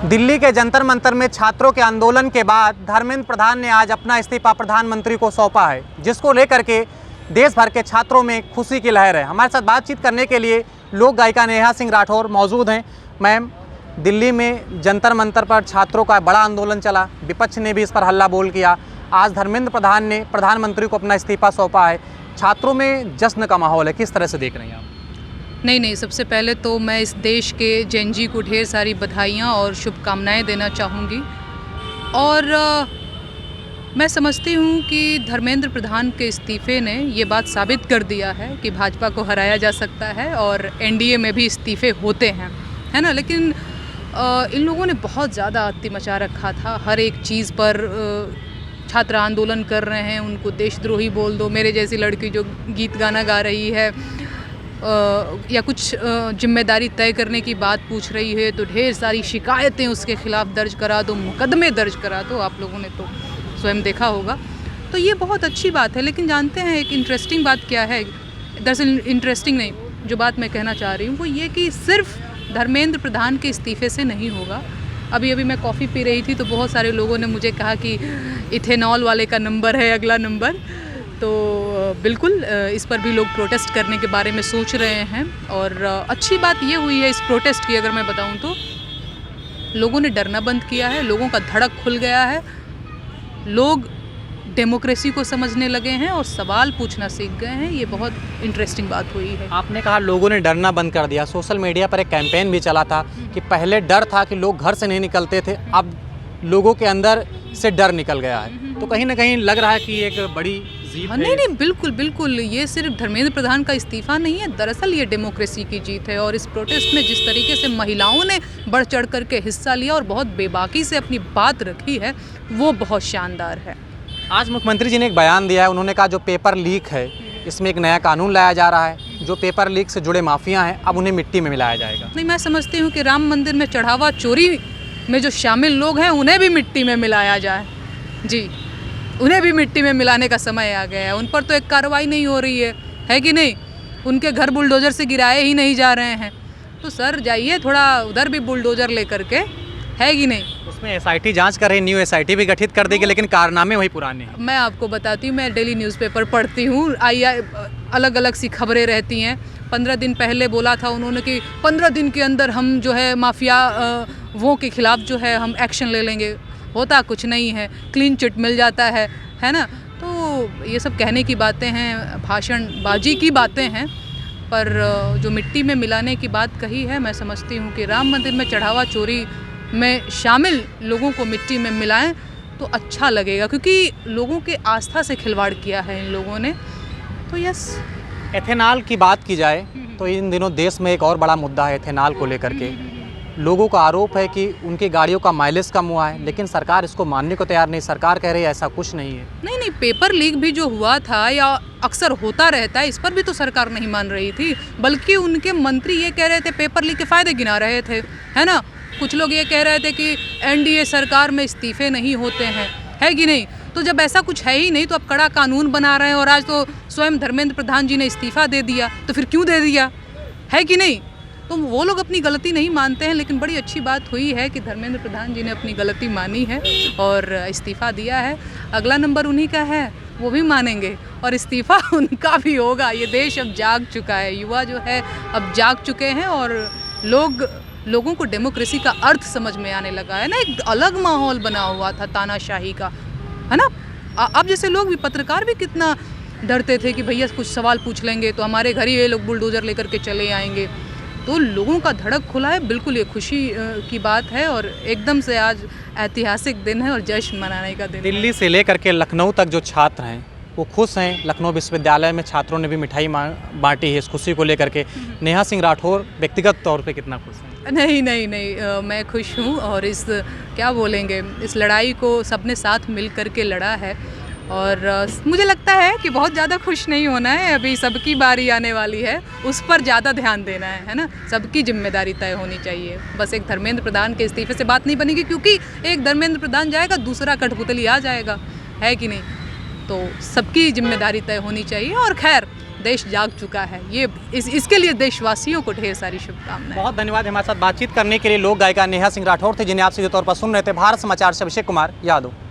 दिल्ली के जंतर मंतर में छात्रों के आंदोलन के बाद धर्मेंद्र प्रधान ने आज अपना इस्तीफा प्रधानमंत्री को सौंपा है, जिसको लेकर के देश भर के छात्रों में खुशी की लहर है। हमारे साथ बातचीत करने के लिए लोक गायिका नेहा सिंह राठौर मौजूद हैं। मैम, दिल्ली में जंतर मंतर पर छात्रों का बड़ा आंदोलन चला, विपक्ष ने भी इस पर हल्ला बोल किया। आज धर्मेंद्र प्रधान ने प्रधानमंत्री को अपना इस्तीफा सौंपा है। छात्रों में जश्न का माहौल है, किस तरह से देख रहे हैं आप? नहीं, सबसे पहले तो मैं इस देश के जेन जी को ढेर सारी बधाइयाँ और शुभकामनाएं देना चाहूँगी। और मैं समझती हूँ कि धर्मेंद्र प्रधान के इस्तीफे ने ये बात साबित कर दिया है कि भाजपा को हराया जा सकता है और एनडीए में भी इस्तीफे होते हैं, है ना। लेकिन इन लोगों ने बहुत ज़्यादा अत्ती मचा रखा था। हर एक चीज़ पर छात्र आंदोलन कर रहे हैं, उनको देशद्रोही बोल दो, मेरे जैसी लड़की जो गीत गाना गा रही है या कुछ जिम्मेदारी तय करने की बात पूछ रही है तो ढेर सारी शिकायतें उसके खिलाफ दर्ज करा दो, मुकदमे दर्ज करा दो। आप लोगों ने तो स्वयं देखा होगा। तो ये बहुत अच्छी बात है। लेकिन जानते हैं एक इंटरेस्टिंग बात क्या है? दरअसल इंटरेस्टिंग नहीं, जो बात मैं कहना चाह रही हूँ वो ये कि सिर्फ धर्मेंद्र प्रधान के इस्तीफे से नहीं होगा। अभी मैं कॉफ़ी पी रही थी तो बहुत सारे लोगों ने मुझे कहा कि इथेनॉल वाले का नंबर है अगला नंबर। तो बिल्कुल इस पर भी लोग प्रोटेस्ट करने के बारे में सोच रहे हैं। और अच्छी बात ये हुई है इस प्रोटेस्ट की, अगर मैं बताऊं तो लोगों ने डरना बंद किया है, लोगों का धड़क खुल गया है, लोग डेमोक्रेसी को समझने लगे हैं और सवाल पूछना सीख गए हैं। ये बहुत इंटरेस्टिंग बात हुई है। आपने कहा लोगों ने डरना बंद कर दिया। सोशल मीडिया पर एक कैंपेन भी चला था कि पहले डर था कि लोग घर से नहीं निकलते थे, अब लोगों के अंदर से डर निकल गया है। तो कहीं ना कहीं लग रहा है कि एक बड़ी जीत है। नहीं, बिल्कुल ये सिर्फ धर्मेंद्र प्रधान का इस्तीफा नहीं है, दरअसल ये डेमोक्रेसी की जीत है। और इस प्रोटेस्ट में जिस तरीके से महिलाओं ने बढ़ चढ़ करके हिस्सा लिया और बहुत बेबाकी से अपनी बात रखी है, वो बहुत शानदार है। आज मुख्यमंत्री जी ने एक बयान दिया है। उन्होंने कहा जो पेपर लीक है इसमें एक नया कानून लाया जा रहा है, जो पेपर लीक से जुड़े माफिया हैं अब उन्हें मिट्टी में मिलाया जाएगा। नहीं, मैं समझती हूँ कि राम मंदिर में चढ़ावा चोरी में जो शामिल लोग हैं उन्हें भी मिट्टी में मिलाया जाए। जी, उन्हें भी मिट्टी में मिलाने का समय आ गया है। उन पर तो एक कार्रवाई नहीं हो रही है कि नहीं? उनके घर बुलडोजर से गिराए ही नहीं जा रहे हैं। तो सर जाइए थोड़ा उधर भी बुलडोजर लेकर के, है कि नहीं? उसमें एसआईटी जांच कर रही, न्यू एसआईटी भी गठित कर देगी, लेकिन कारनामे वही पुराने हैं। मैं आपको बताती हूँ, मैं डेली न्यूज़पेपर पढ़ती हूँ, अलग अलग सी खबरें रहती हैं। 15 दिन पहले बोला था उन्होंने कि 15 दिन के अंदर हम जो है माफिया वो के खिलाफ जो है हम एक्शन ले लेंगे। होता कुछ नहीं है, क्लीन चिट मिल जाता है ना। तो ये सब कहने की बातें हैं, भाषणबाजी की बातें हैं। पर जो मिट्टी में मिलाने की बात कही है, मैं समझती हूँ कि राम मंदिर में चढ़ावा चोरी में शामिल लोगों को मिट्टी में मिलाएं तो अच्छा लगेगा, क्योंकि लोगों के आस्था से खिलवाड़ किया है इन लोगों ने। तो यस। एथेनॉल की बात की जाए तो इन दिनों देश में एक और बड़ा मुद्दा है एथेनॉल को लेकर के। लोगों का आरोप है कि उनकी गाड़ियों का माइलेज कम हुआ है, लेकिन सरकार इसको मानने को तैयार नहीं। सरकार कह रही है ऐसा कुछ नहीं है। नहीं, पेपर लीक भी जो हुआ था या अक्सर होता रहता है, इस पर भी तो सरकार नहीं मान रही थी, बल्कि उनके मंत्री ये कह रहे थे, पेपर लीक के फ़ायदे गिना रहे थे, है ना। कुछ लोग ये कह रहे थे कि एनडीए सरकार में इस्तीफे नहीं होते हैं, है कि नहीं। तो जब ऐसा कुछ है ही नहीं तो अब कड़ा कानून बना रहे हैं और आज तो स्वयं धर्मेंद्र प्रधान जी ने इस्तीफा दे दिया, तो फिर क्यों दे दिया, है कि नहीं। तो वो लोग अपनी गलती नहीं मानते हैं। लेकिन बड़ी अच्छी बात हुई है कि धर्मेंद्र प्रधान जी ने अपनी गलती मानी है और इस्तीफा दिया है। अगला नंबर उन्हीं का है, वो भी मानेंगे और इस्तीफा उनका भी होगा। ये देश अब जाग चुका है, युवा जो है अब जाग चुके हैं और लोगों को डेमोक्रेसी का अर्थ समझ में आने लगा है ना। एक अलग माहौल बना हुआ था तानाशाही का, है ना। अब जैसे लोग भी, पत्रकार भी कितना डरते थे कि भैया कुछ सवाल पूछ लेंगे तो हमारे घर ही ये लोग बुलडोजर लेकर के चले आएंगे। तो लोगों का धड़क खुला है। बिल्कुल ये खुशी की बात है और एकदम से आज ऐतिहासिक दिन है और जश्न मनाने का दिन। दिल्ली से लेकर के लखनऊ तक जो छात्र हैं वो खुश हैं। लखनऊ विश्वविद्यालय में छात्रों ने भी मिठाई बांटी है इस खुशी को लेकर के। नेहा सिंह राठौर व्यक्तिगत तौर पे कितना खुश हैं? नहीं, मैं खुश हूँ। और इस क्या बोलेंगे, इस लड़ाई को सबने साथ मिल कर के लड़ा है और मुझे लगता है कि बहुत ज़्यादा खुश नहीं होना है। अभी सबकी बारी आने वाली है, उस पर ज़्यादा ध्यान देना है ना। सबकी जिम्मेदारी तय होनी चाहिए। बस एक धर्मेंद्र प्रधान के इस्तीफे से बात नहीं बनेगी, क्योंकि एक धर्मेंद्र प्रधान जाएगा, दूसरा कठपुतली आ जाएगा, है कि नहीं। तो सबकी जिम्मेदारी तय होनी चाहिए। और खैर देश जाग चुका है। ये इसके लिए देशवासियों को ढेर सारी शुभकामनाएं। बहुत धन्यवाद हमारे साथ बातचीत करने के लिए। लोक गायिका नेहा सिंह राठौर थे, जिन्हें आप सीधे तौर पर सुन रहे थे। भारत समाचार से अभिषेक कुमार यादव।